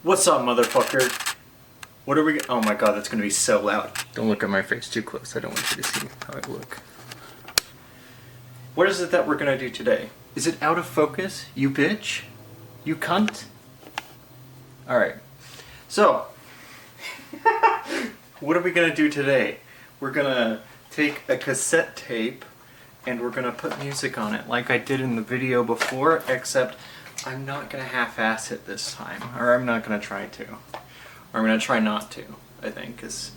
What's up, motherfucker? What are we? Oh my god, that's gonna be so loud. Don't look at my face too close. I don't want you to see how I look. What is it that we're gonna do today? Is it out of focus? You bitch? You cunt? Alright. So, what are we gonna do today? We're gonna take a cassette tape and we're gonna put music on it like I did in the video before, except I'm not gonna half-ass it this time. Or I'm not gonna try to. Or I'm gonna try not to, I think, cause...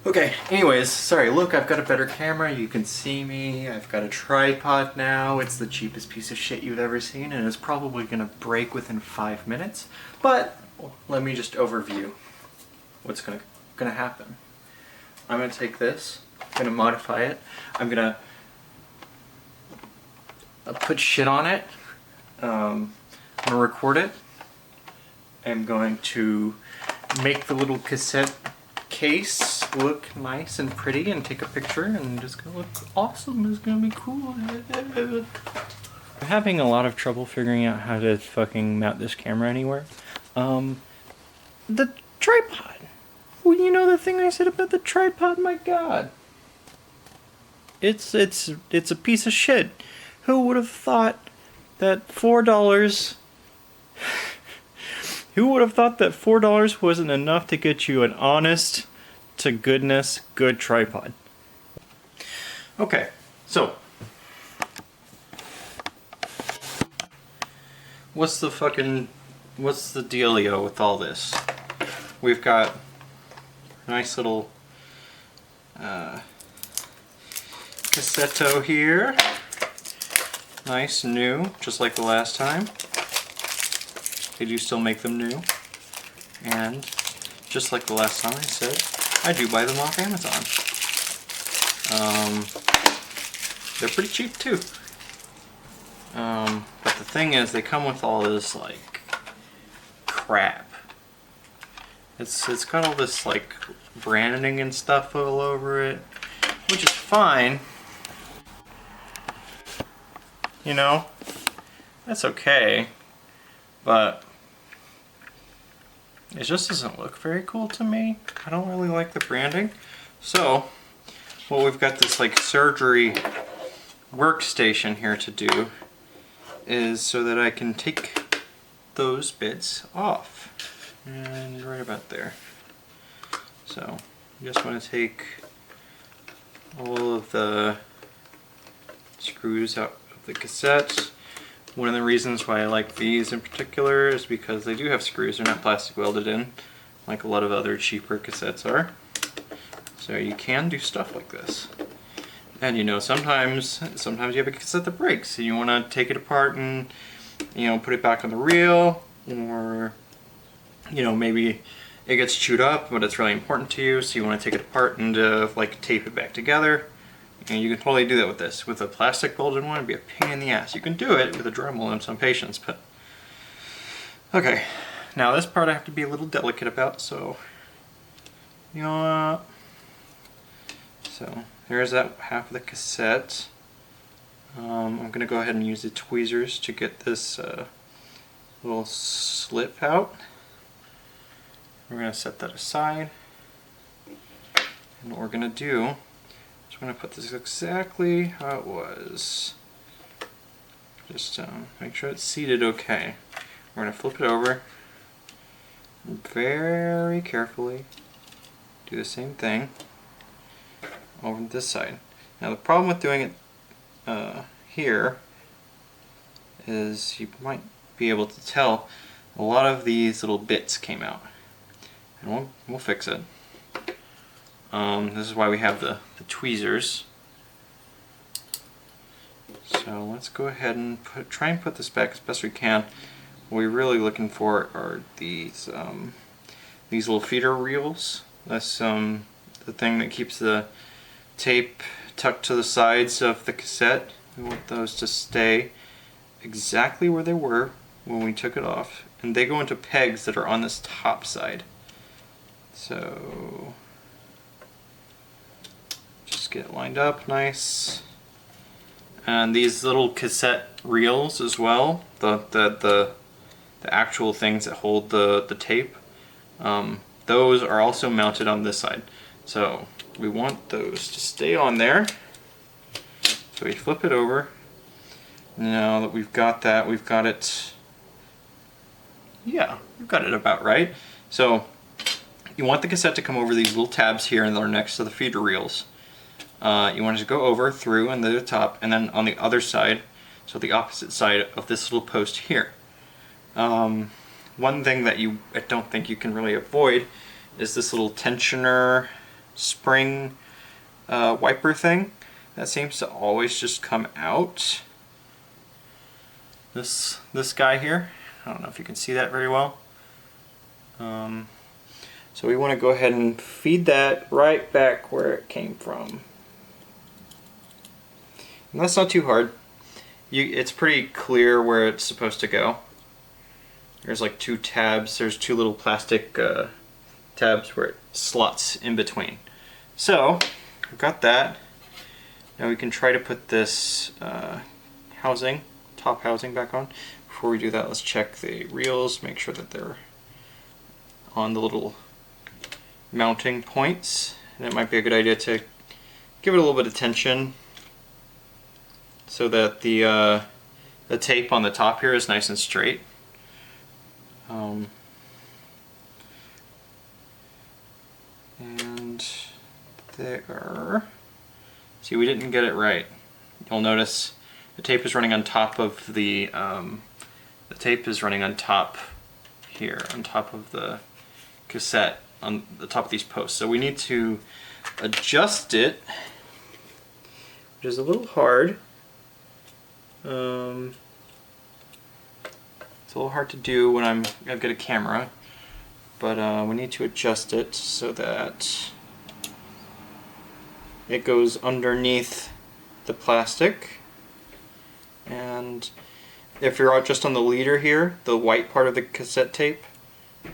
Okay, anyways, sorry, look, I've got a better camera, you can see me, I've got a tripod now, it's the cheapest piece of shit you've ever seen, and it's probably gonna break within 5 minutes, but let me just overview what's gonna happen. I'm gonna take this, I'm gonna modify it, I'm gonna put shit on it, I'm gonna record it, I'm going to make the little cassette case look nice and pretty and take a picture, and it's gonna look awesome. It's gonna be cool. I'm having a lot of trouble figuring out how to fucking mount this camera anywhere. The tripod. Well, you know the thing I said about the tripod? My god. It's a piece of shit. Who would have thought that $4... Who would have thought that $4 wasn't enough to get you an honest to goodness good tripod? Okay, so what's the dealio with all this? We've got a nice little cassetto here. Nice, new, just like the last time. They do still make them new, and just like the last time I said, I do buy them off Amazon. They're pretty cheap too. But the thing is, they come with all this like crap. It's got all this like branding and stuff all over it, which is fine. You know, that's okay, but it just doesn't look very cool to me. I don't really like the branding. So, well, we've got this like surgery workstation here to do is so that I can take those bits off. And right about there. So, you just want to take all of the screws out of the cassette. One of the reasons why I like these in particular is because they do have screws. They're not plastic welded in like a lot of other cheaper cassettes are. So you can do stuff like this. And you know, sometimes you have a cassette that breaks and you want to take it apart and, you know, put it back on the reel, or, you know, maybe it gets chewed up but it's really important to you, so you want to take it apart and like tape it back together. And you can totally do that with this. With a plastic welded one, it'd be a pain in the ass. You can do it with a Dremel in some patients, but... Okay, now this part I have to be a little delicate about, so... You know... So, there's that half of the cassette. I'm gonna go ahead and use the tweezers to get this little slip out. We're gonna set that aside. And what we're gonna do... I'm going to put this exactly how it was. Just make sure it's seated okay. We're going to flip it over and very carefully do the same thing over this side. Now the problem with doing it here is you might be able to tell a lot of these little bits came out. And we'll fix it. This is why we have the tweezers. So let's go ahead and try and put this back as best we can. What we're really looking for are these little feeder reels. That's the thing that keeps the tape tucked to the sides of the cassette. We want those to stay exactly where they were when we took it off. And they go into pegs that are on this top side. So... just get it lined up nice. And these little cassette reels as well, the the actual things that hold the tape, those are also mounted on this side. So we want those to stay on there. So we flip it over. Now that we've got that, we've got it, yeah, we've got it about right. So you want the cassette to come over these little tabs here and they're next to the feeder reels. You want it to go over, through, and the top, and then on the other side, so the opposite side of this little post here. One thing that I don't think you can really avoid is this little tensioner spring wiper thing that seems to always just come out. This guy here, I don't know if you can see that very well. So we want to go ahead and feed that right back where it came from. And that's not too hard. It's pretty clear where it's supposed to go. There's like two tabs. There's two little plastic tabs where it slots in between. So we've got that. Now we can try to put this top housing back on. Before we do that, let's check the reels, make sure that they're on the little mounting points. And it might be a good idea to give it a little bit of tension so that the tape on the top here is nice and straight. And there. See, we didn't get it right. You'll notice the tape is running on top of the tape is running on top here, on top of the cassette, on the top of these posts. So we need to adjust it, which is a little hard. It's a little hard to do when I've got a camera, but we need to adjust it so that it goes underneath the plastic. And if you're out just on the leader here, the white part of the cassette tape,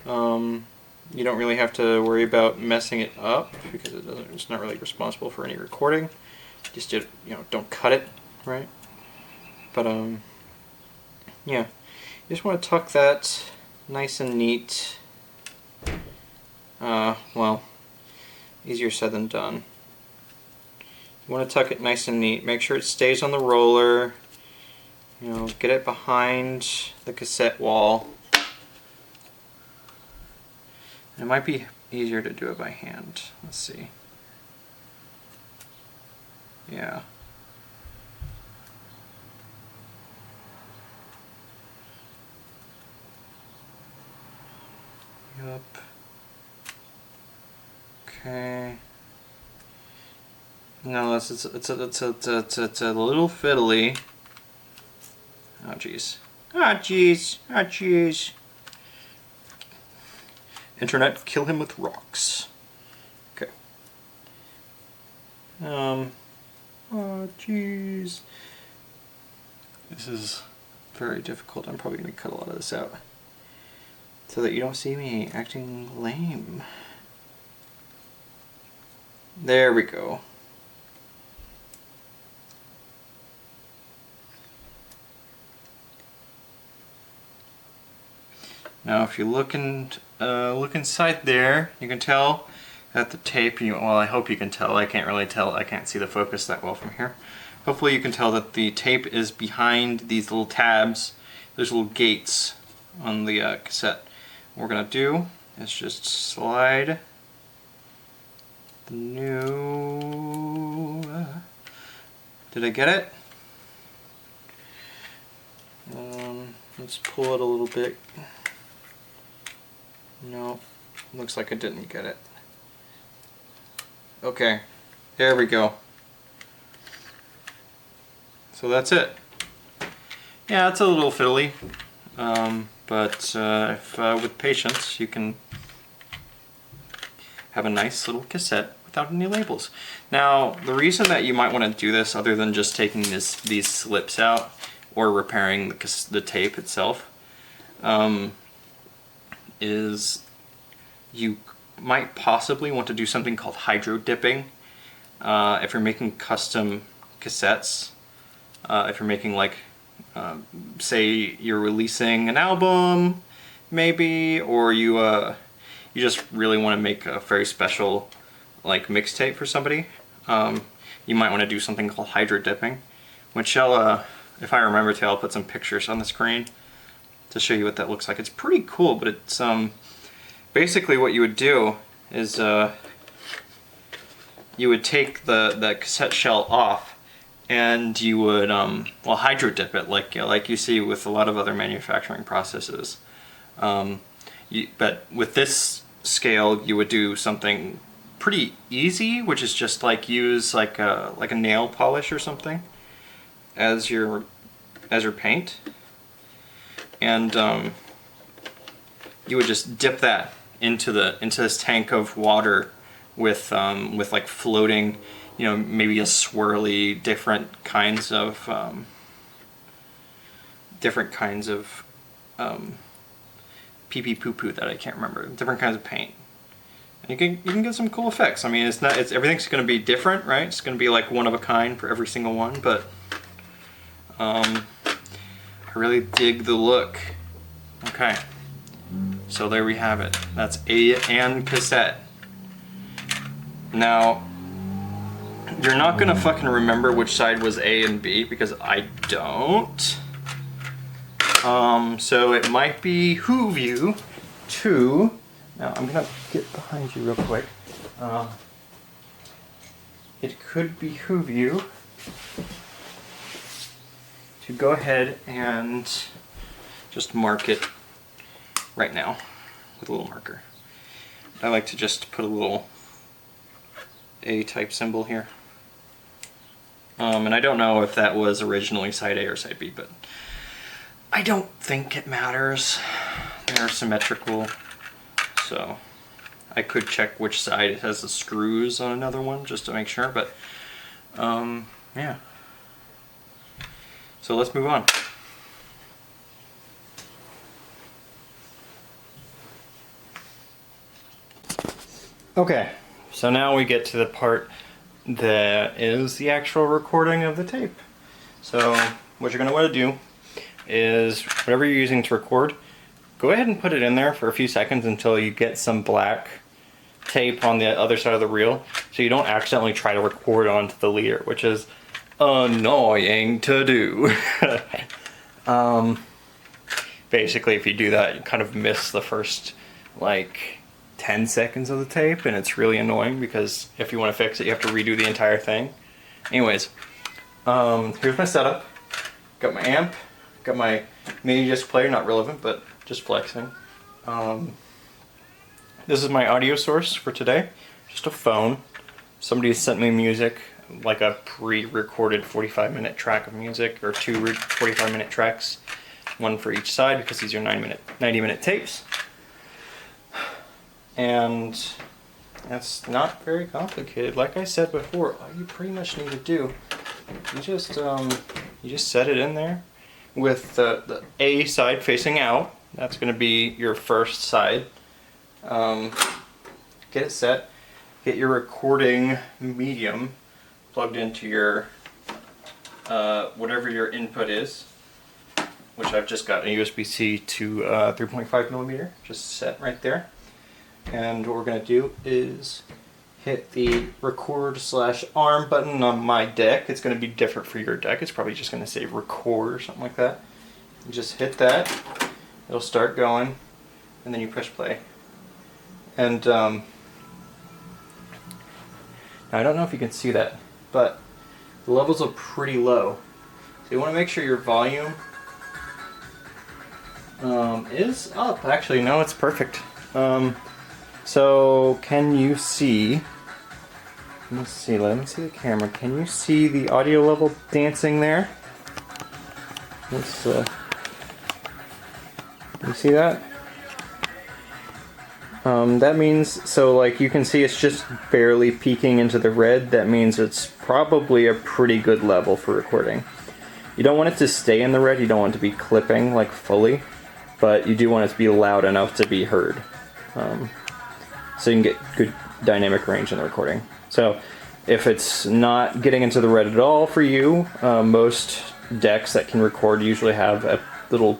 you don't really have to worry about messing it up because it's not really responsible for any recording. Just don't cut it, right? But yeah, you just want to tuck that nice and neat. Well, easier said than done. You want to tuck it nice and neat. Make sure it stays on the roller. Get it behind the cassette wall. It might be easier to do it by hand. Let's see. Yeah. Yep. Okay. No, it's a little fiddly. Oh jeez. Ah jeez. Ah jeez. Internet, kill him with rocks. Okay. Oh jeez. This is very difficult. I'm probably going to cut a lot of this out so that you don't see me acting lame. There we go. Now if you look inside there, you can tell that the tape, well I hope you can tell, I can't really tell, I can't see the focus that well from here. Hopefully you can tell that the tape is behind these little tabs, there's little gates on the cassette. What we're going to do is just slide the new... did I get it? Let's pull it a little bit. No, looks like I didn't get it. Okay, there we go. So that's it. Yeah, it's a little fiddly, but if with patience you can have a nice little cassette without any labels. Now, the reason that you might want to do this, other than just taking these slips out or repairing the tape itself, is you might possibly want to do something called hydro dipping if you're making custom cassettes. If you're making like say you're releasing an album, maybe, or you just really want to make a very special like mixtape for somebody. You might want to do something called hydro dipping, which I'll, if I remember to, I'll put some pictures on the screen to show you what that looks like. It's pretty cool, but it's basically what you would do is you would take the cassette shell off, and you would well, hydro dip it like you see with a lot of other manufacturing processes. But with this scale, you would do something pretty easy, which is just like use like a nail polish or something as your paint, and you would just dip that into this tank of water with like floating, you know, maybe a swirly different kinds of pee pee poo poo that I can't remember, different kinds of paint. And you can get some cool effects. I mean, it's everything's going to be different, right? It's going to be like one of a kind for every single one, but I really dig the look. Okay, so there we have it. That's A and cassette. Now, you're not gonna fucking remember which side was A and B, because I don't. So it might behoove you to, now I'm gonna get behind you real quick. It could behoove you to go ahead and just mark it right now with a little marker. I like to just put a little A-type symbol here. And I don't know if that was originally side A or side B, but I don't think it matters. They're symmetrical, so I could check which side has the screws on another one just to make sure, but yeah. So let's move on. Okay, so now we get to the part that is the actual recording of the tape. So what you're going to want to do is whatever you're using to record, go ahead and put it in there for a few seconds until you get some black tape on the other side of the reel, so you don't accidentally try to record onto the leader, which is annoying to do. Basically, if you do that, you kind of miss the first like 10 seconds of the tape, and it's really annoying because if you want to fix it, you have to redo the entire thing. Anyways, here's my setup. Got my amp, got my mini disc player, not relevant, but just flexing. This is my audio source for today, just a phone. Somebody sent me music, like a pre-recorded 45-minute track of music, or two 45-minute tracks, one for each side, because these are 90-minute tapes. And that's not very complicated. Like I said before, all you pretty much need to do, you just set it in there with the A side facing out. That's going to be your first side. Get it set. Get your recording medium plugged into your whatever your input is, which I've just got a USB-C to 3.5 millimeter, just set right there. And what we're going to do is hit the record/arm button on my deck. It's going to be different for your deck. It's probably just going to say record or something like that. You just hit that. It'll start going, and then you push play. And now I don't know if you can see that, but the levels are pretty low. So you want to make sure your volume is up. Actually, no, it's perfect. So can you see, let me see the camera. Can you see the audio level dancing there? Let's, can you see that? That means, so like you can see it's just barely peeking into the red. That means it's probably a pretty good level for recording. You don't want it to stay in the red, you don't want it to be clipping like fully, but you do want it to be loud enough to be heard. So you can get good dynamic range in the recording. So if it's not getting into the red at all for you, most decks that can record usually have a little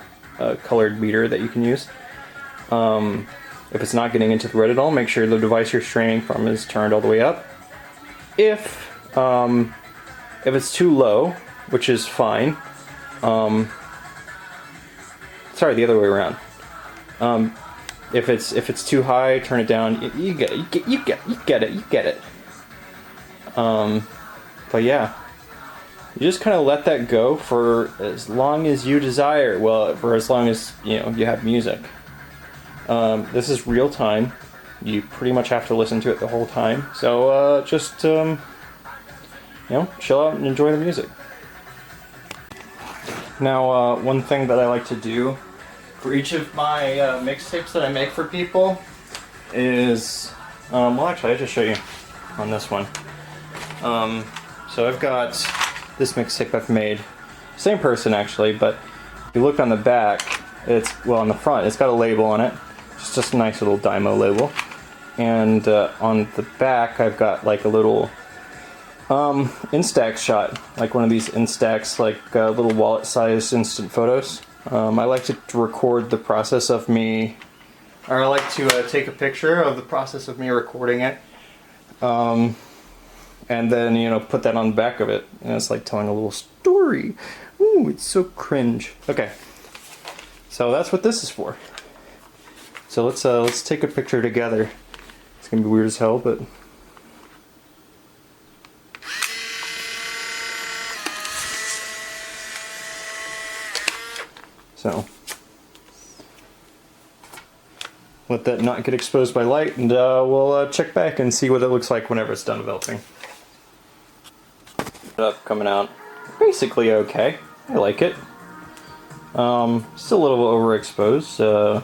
colored meter that you can use. If it's not getting into the red at all, make sure the device you're streaming from is turned all the way up. If it's too low, which is fine, sorry, the other way around. If it's too high, turn it down. You get it. But yeah, you just kind of let that go for as long as you desire. Well, for as long as you have music. This is real time. You pretty much have to listen to it the whole time. So just chill out and enjoy the music. Now, one thing that I like to do for each of my mixtapes that I make for people is, well, actually, I'll just show you on this one. So I've got this mixtape I've made, same person actually, but if you look on the back, on the front, it's got a label on it. It's just a nice little Dymo label. And on the back, I've got like a little Instax shot, like one of these Instax, like little wallet-sized instant photos. I like to record the process of me, or I like to take a picture of the process of me recording it, and then put that on the back of it, and it's like telling a little story. Ooh, it's so cringe. Okay, so that's what this is for. So let's take a picture together. It's gonna be weird as hell, but. So, let that not get exposed by light, and we'll check back and see what it looks like whenever it's done developing. Coming out basically okay. I like it. Still a little overexposed.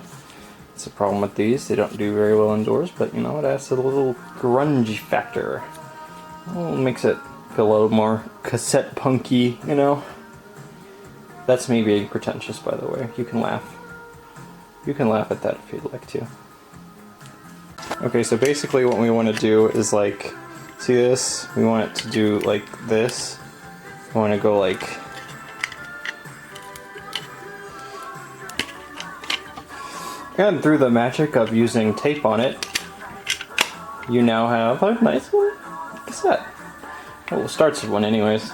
It's a problem with these. They don't do very well indoors, but it adds a little grungy factor. It makes it feel a little more cassette punky, That's me being pretentious, by the way. You can laugh. You can laugh at that if you'd like to. Okay, so basically what we want to do is see this? We want it to do like this. We want to go like... And through the magic of using tape on it, you now have a nice little cassette. Well, it starts with one anyways.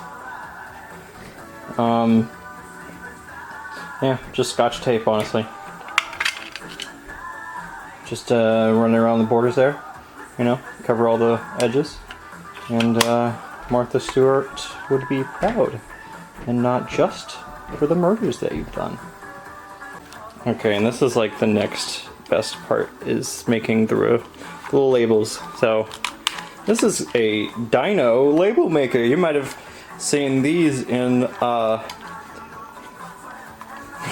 Yeah, just scotch tape, honestly. Just run around the borders there, cover all the edges. And Martha Stewart would be proud. And not just for the murders that you've done. Okay, and this is like the next best part, is making the little labels. So, this is a Dyno label maker. You might have seen these in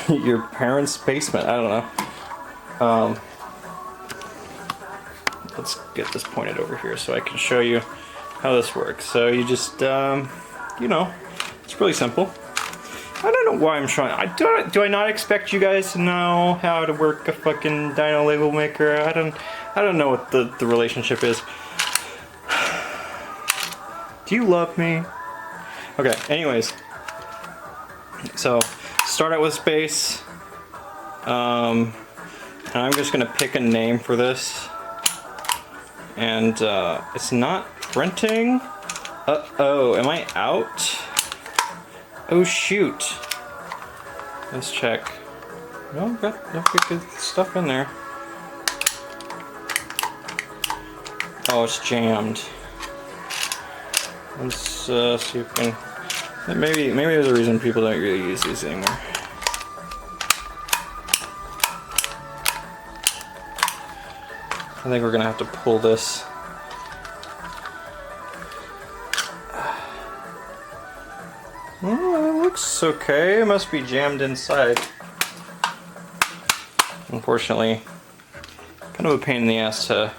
your parents' basement. I don't know. Let's get this pointed over here so I can show you how this works. So you just, it's really simple. I don't know why I'm trying. Do I not expect you guys to know how to work a fucking Dyno label maker? I don't know what the relationship is. Do you love me? Okay, anyways. So, start out with space. And I'm just gonna pick a name for this. And it's not printing. Uh-oh, am I out? Oh shoot. Let's check. No, got good stuff in there. Oh, it's jammed. Let's see if we can... Maybe there's a reason people don't really use these anymore. I think we're gonna have to pull this. Well, it looks okay. It must be jammed inside. Unfortunately, kind of a pain in the ass to...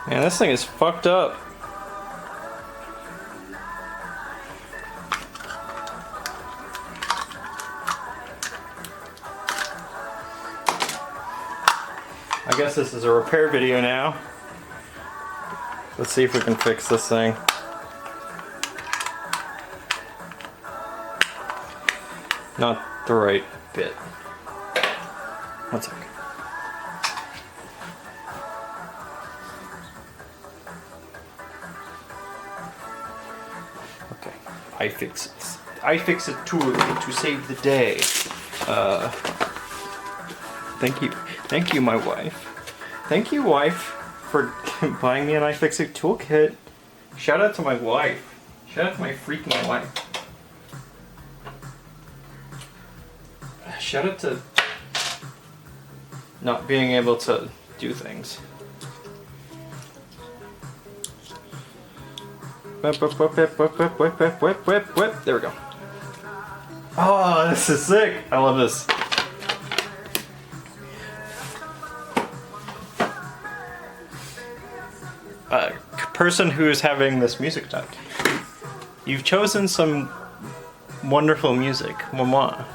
Man, this thing is fucked up. I guess this is a repair video now. Let's see if we can fix this thing. Not the right bit. One sec. Okay, iFixit tool to save the day. Thank you, my wife. Thank you, wife, for buying me an iFixit toolkit. Shout out to my wife. Shout out to my freaking wife. Shout out to not being able to do things. Whip, whip, whip, whip, whip, whip, whip, whip, whip, whip, whip. There we go. Oh, this is sick. I love this. Person who is having this music done. You've chosen some wonderful music, Mama.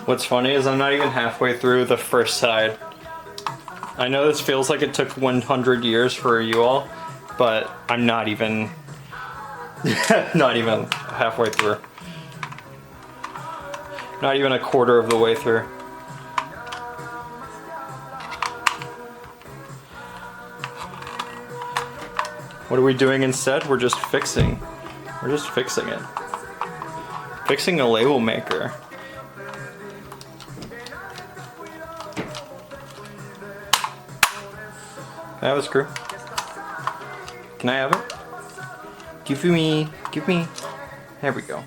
What's funny is I'm not even halfway through the first side. I know this feels like it took 100 years for you all, but I'm not even halfway through. Not even a quarter of the way through. What are we doing instead? We're just fixing. We're just fixing it. Fixing a label maker. Can I have a screw? Can I have it? Give me. There we go.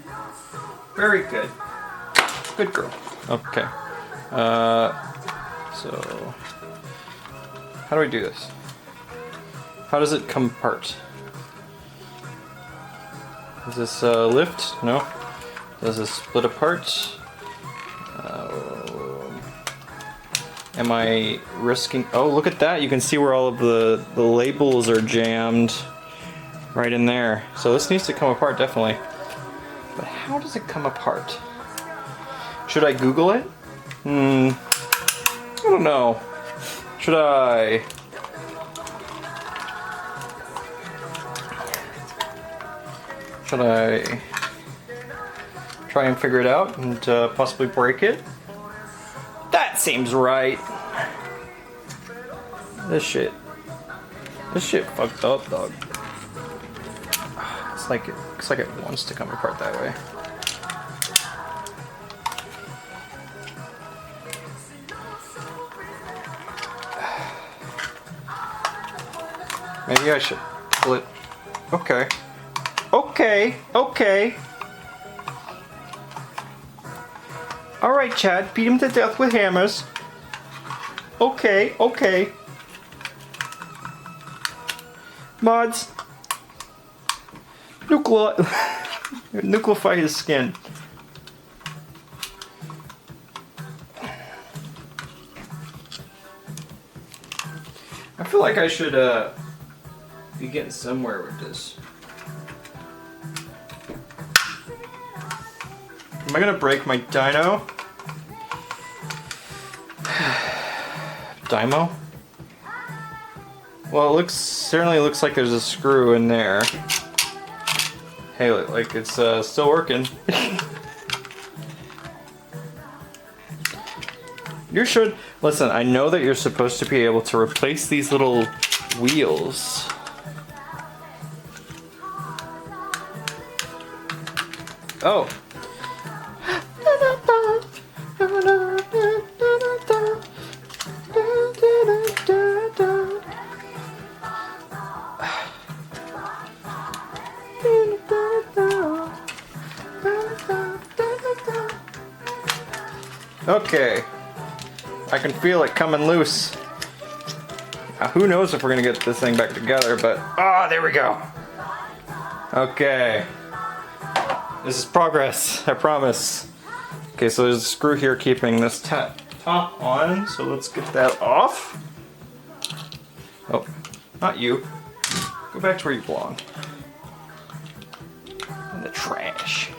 Very good. Good girl. Okay. So how do I do this? How does it come apart? Does this lift? No. Does this split apart? Am I risking... Oh, look at that. You can see where all of the labels are jammed right in there. So this needs to come apart, definitely. But how does it come apart? Should I Google it? I don't know. Should I... Should I try and figure it out and possibly break it? That seems right. This shit fucked up, dog. Looks like it wants to come apart that way. Maybe I should pull it. Okay. Okay. Alright, Chad, beat him to death with hammers. Okay. Mods. Nucleify his skin. I feel like I should be getting somewhere with this. Am I gonna break my dyno? Dymo? Well, it certainly looks like there's a screw in there. Hey, like it's still working. You should listen. I know that you're supposed to be able to replace these little wheels. Oh. Okay. I can feel it coming loose. Who knows if we're gonna get this thing back together, but there we go. Okay. This is progress, I promise. Okay, so there's a screw here keeping this top on, so let's get that off. Oh, not you. Go back to where you belong. In the trash.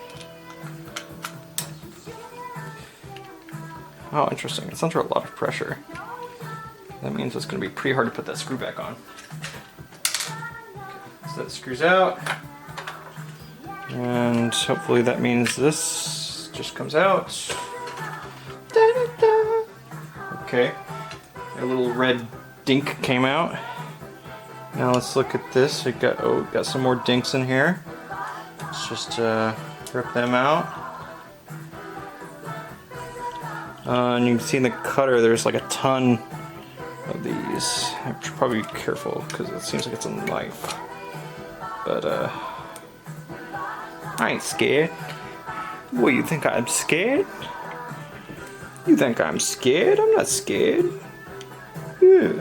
Oh, interesting. It's under a lot of pressure. That means it's going to be pretty hard to put that screw back on. Okay, so that screws out. And hopefully that means this just comes out. Da-da-da. Okay. A little red dink came out. Now let's look at this. We got some more dinks in here. Let's just rip them out. And you can see in the cutter there's like a ton of these. I should probably be careful because it seems like it's a knife. But I ain't scared. What, you think I'm scared? You think I'm scared? I'm not scared. Yeah.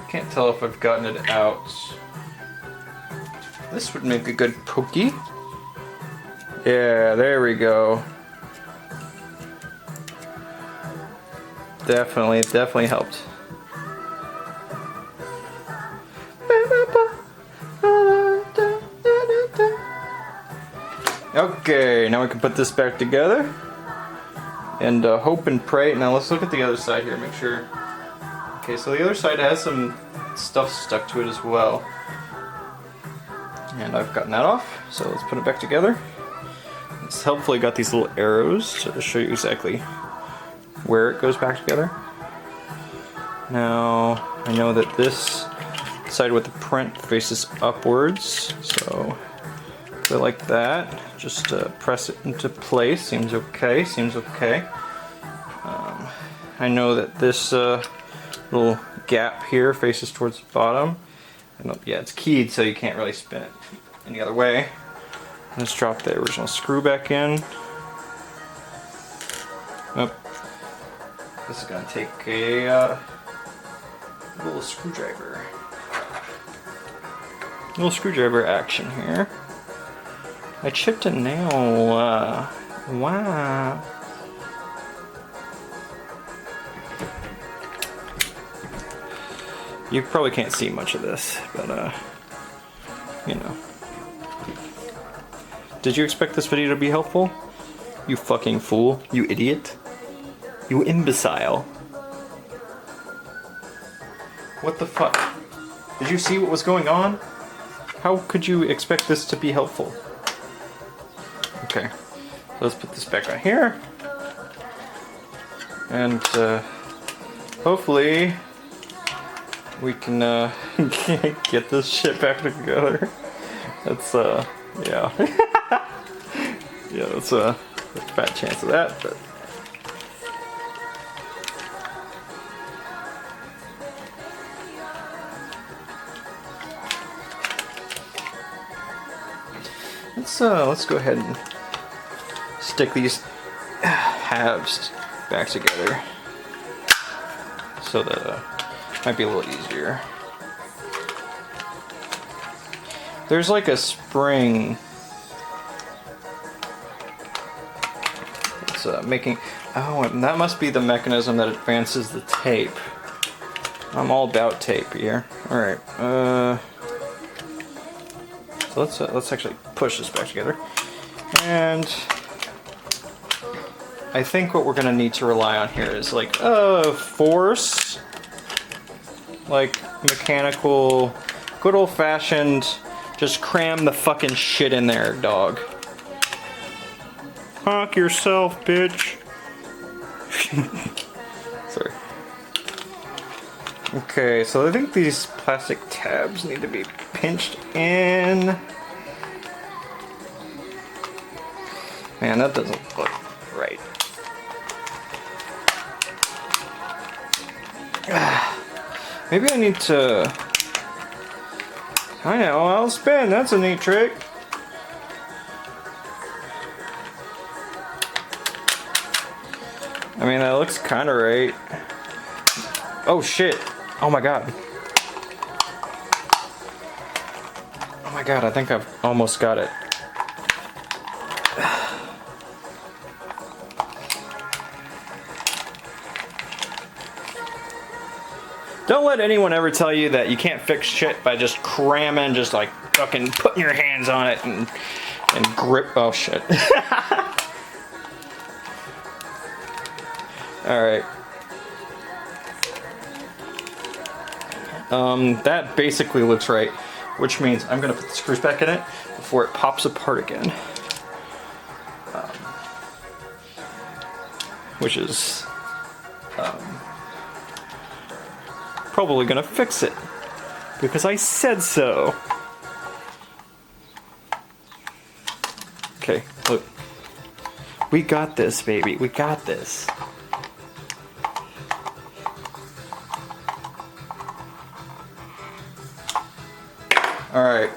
Can't tell if I've gotten it out. This would make a good pokey. Yeah, there we go. Definitely helped. Okay, now we can put this back together. And hope and pray. Now let's look at the other side here, make sure. Okay, so the other side has some stuff stuck to it as well. And I've gotten that off, so let's put it back together. It's helpfully got these little arrows to show you exactly where it goes back together. Now, I know that this side with the print faces upwards, so put it like that. Just press it into place. Seems okay. I know that this little gap here faces towards the bottom. And yeah, it's keyed, so you can't really spin it any other way. Let's drop the original screw back in. Oh. This is gonna take a little screwdriver. Little screwdriver action here. I chipped a nail. Wow. You probably can't see much of this, but you know. Did you expect this video to be helpful? You fucking fool. You idiot. You imbecile. What the fuck? Did you see what was going on? How could you expect this to be helpful? Okay, so let's put this back on here. And hopefully we can get this shit back together. That's yeah. Yeah, that's a fat chance of that, but let's go ahead and stick these halves back together so that might be a little easier. There's like a spring. It's making. Oh, and that must be the mechanism that advances the tape. I'm all about tape here. All right. So let's actually push this back together. And I think what we're gonna need to rely on here is like force, like mechanical, good old-fashioned. Just cram the fucking shit in there, dog. Honk yourself, bitch. Sorry. Okay, so I think these plastic tabs need to be pinched in. Man, that doesn't look right. Maybe I need to I know, I'll spin. That's a neat trick. I mean, that looks kind of right. Oh shit. Oh my god. Oh my god, I think I've almost got it. Don't let anyone ever tell you that you can't fix shit by just cramming, just like fucking putting your hands on it and grip. Oh shit. Alright. That basically looks right, which means I'm gonna put the screws back in it before it pops apart again. Which is probably gonna fix it because I said so. Okay, look. We got this, baby. We got this. Alright.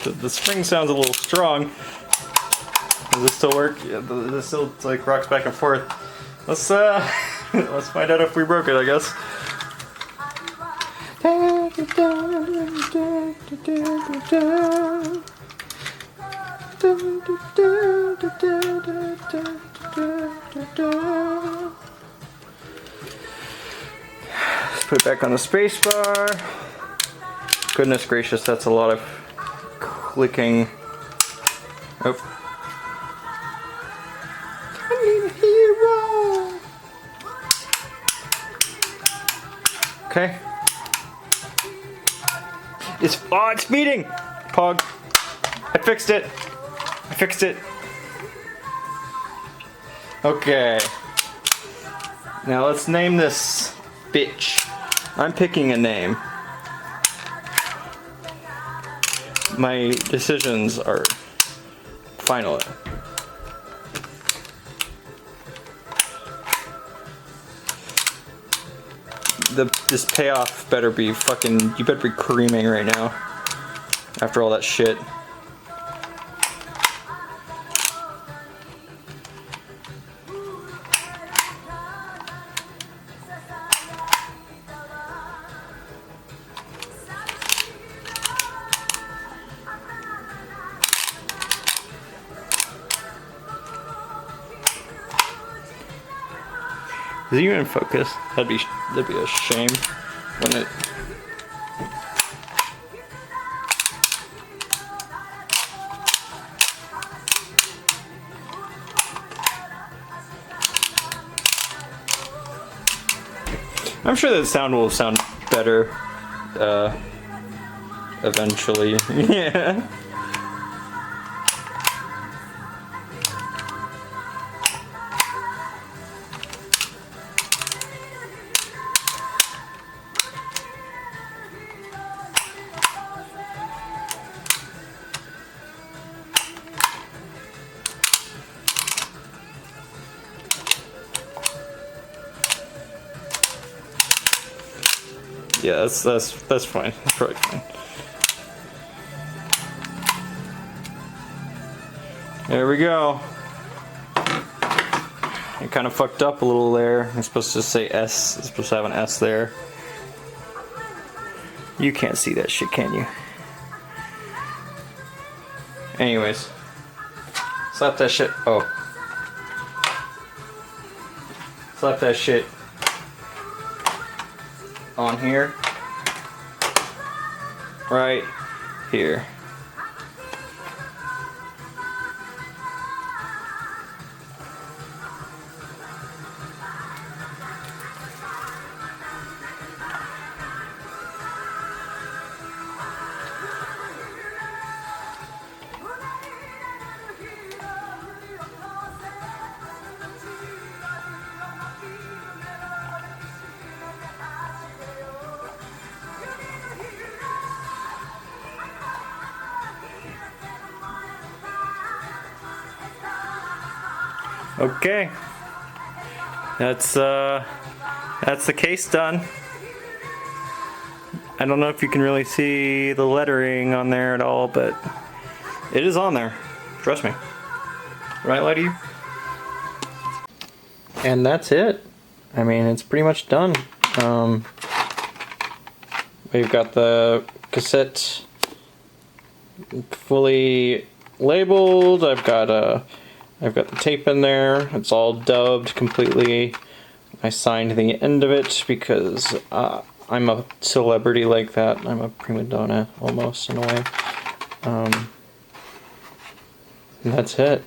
The spring sounds a little strong. Does this still work? Yeah, this still like rocks back and forth. Let's let's find out if we broke it, I guess. Let's put it back on the space bar. Goodness gracious, that's a lot of clicking. Oh. Okay. It's beating! Pog. I fixed it. I fixed it. Okay. Now let's name this bitch. I'm picking a name. My decisions are final. This payoff better be fucking, you better be creaming right now after all that shit. Is it even in focus? That'd be a shame, wouldn't it? I'm sure that sound will sound better eventually. Yeah. Yeah, that's fine. That's probably fine. There we go. I kind of fucked up a little there. I'm supposed to say S. It's supposed to have an S there. You can't see that shit, can you? Anyways. Slap that shit. Oh. Slap that shit on here. Right here. Okay, that's the case done. I don't know if you can really see the lettering on there at all, but it is on there. Trust me. Right, lie to you? And that's it. I mean, it's pretty much done. We've got the cassette fully labeled. I've got the tape in there. It's all dubbed completely. I signed the end of it because I'm a celebrity like that. I'm a prima donna almost in a way. And that's it.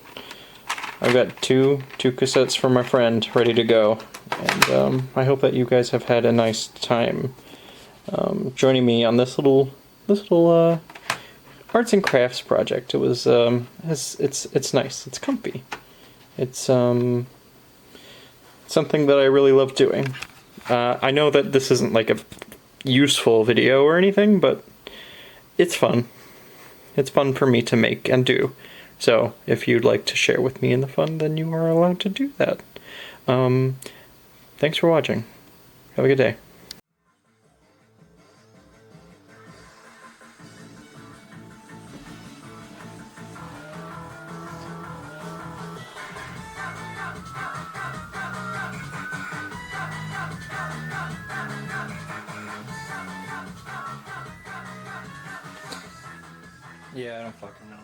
I've got two cassettes from my friend ready to go, and I hope that you guys have had a nice time joining me on this little arts and crafts project. It was it's nice. It's comfy. It's something that I really love doing. I know that this isn't like a useful video or anything, but it's fun. It's fun for me to make and do. So if you'd like to share with me in the fun, then you are allowed to do that. Thanks for watching. Have a good day. Yeah, I don't fucking know.